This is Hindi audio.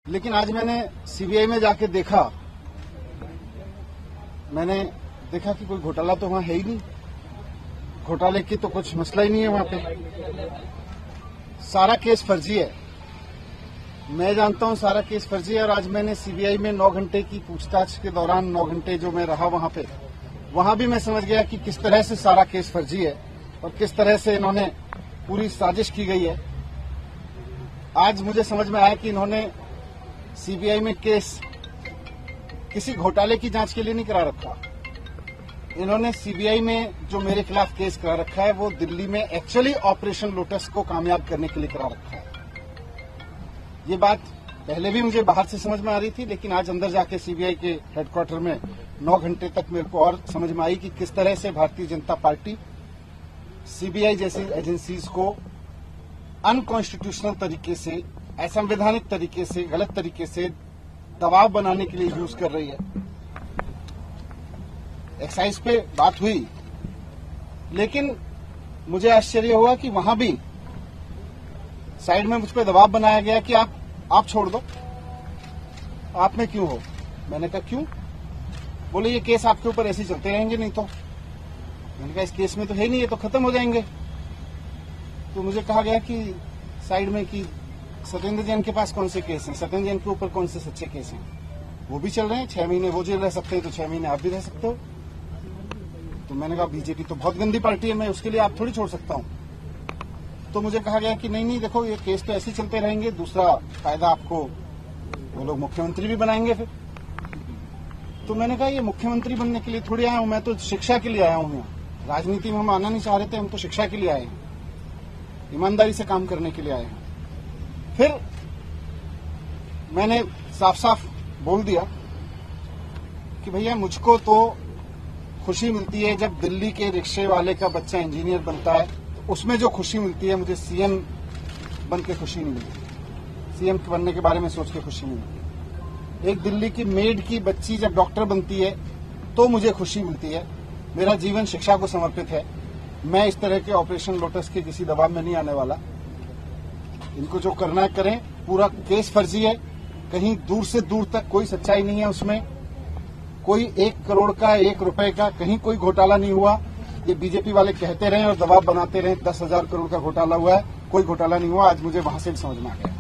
लेकिन आज मैंने सीबीआई में जाके देखा, मैंने देखा कि कोई घोटाला तो वहां है ही नहीं। घोटाले की तो कुछ मसला ही नहीं है वहां पे। सारा केस फर्जी है, मैं जानता हूं सारा केस फर्जी है। और आज मैंने सीबीआई में 9 घंटे की पूछताछ के दौरान 9 घंटे जो मैं रहा वहां पे, वहां भी मैं समझ गया कि किस तरह से सारा केस फर्जी है और किस तरह से इन्होंने पूरी साजिश की गई है। आज मुझे समझ में आया कि इन्होंने सीबीआई में केस किसी घोटाले की जांच के लिए नहीं करा रखा। इन्होंने सीबीआई में जो मेरे खिलाफ केस करा रखा है वो दिल्ली में एक्चुअली ऑपरेशन लोटस को कामयाब करने के लिए करा रखा है। ये बात पहले भी मुझे बाहर से समझ में आ रही थी, लेकिन आज अंदर जाके सीबीआई के हेडक्वार्टर में 9 घंटे तक मेरे को और समझ में आई कि किस तरह से भारतीय जनता पार्टी सीबीआई जैसी एजेंसीज को अनकॉन्स्टिट्यूशनल तरीके से, असंवैधानिक तरीके से, गलत तरीके से दबाव बनाने के लिए यूज कर रही है। एक्साइज पे बात हुई, लेकिन मुझे आश्चर्य हुआ कि वहां भी साइड में मुझ पर दबाव बनाया गया कि आप छोड़ दो, आप में क्यों हो। मैंने कहा क्यों? बोले ये केस आपके ऊपर ऐसे ही चलते रहेंगे, नहीं तो। मैंने कहा इस केस में तो है नहीं, ये तो खत्म हो जाएंगे। तो मुझे कहा गया कि साइड में कि सत्येंद्र जैन के पास कौन से केस हैं, सत्येंद्र जैन के ऊपर कौन से सच्चे केस हैं, वो भी चल रहे हैं। 6 महीने वो जेल रह सकते हैं तो 6 महीने आप भी रह सकते हो। तो मैंने कहा बीजेपी तो बहुत गंदी पार्टी है, मैं उसके लिए आप थोड़ी छोड़ सकता हूं। तो मुझे कहा गया कि नहीं देखो ये केस तो ऐसे चलते रहेंगे, दूसरा फायदा आपको वो लोग मुख्यमंत्री भी बनाएंगे फिर। तो मैंने कहा ये मुख्यमंत्री बनने के लिए थोड़ी आया हूं, मैं तो शिक्षा के लिए आया हूं यहाँ। राजनीति में हम आना नहीं चाह रहे थे, हम तो शिक्षा के लिए आए हैं, ईमानदारी से काम करने के लिए आए हैं। फिर मैंने साफ साफ बोल दिया कि भैया मुझको तो खुशी मिलती है जब दिल्ली के रिक्शे वाले का बच्चा इंजीनियर बनता है, तो उसमें जो खुशी मिलती है, मुझे सीएम बन के खुशी नहीं मिलती। सीएम बनने के बारे में सोच के खुशी नहीं मिलती। एक दिल्ली की मेड की बच्ची जब डॉक्टर बनती है तो मुझे खुशी मिलती है। मेरा जीवन शिक्षा को समर्पित है। मैं इस तरह के ऑपरेशन लोटस के किसी दबाव में नहीं आने वाला। इनको जो करना है करें। पूरा केस फर्जी है, कहीं दूर से दूर तक कोई सच्चाई नहीं है उसमें। कोई 1 करोड़ का, 1 रुपए का कहीं कोई घोटाला नहीं हुआ। ये बीजेपी वाले कहते रहे और दबाव बनाते रहे 10,000 करोड़ का घोटाला हुआ है, कोई घोटाला नहीं हुआ। आज मुझे वहां से भी समझ में आ गया।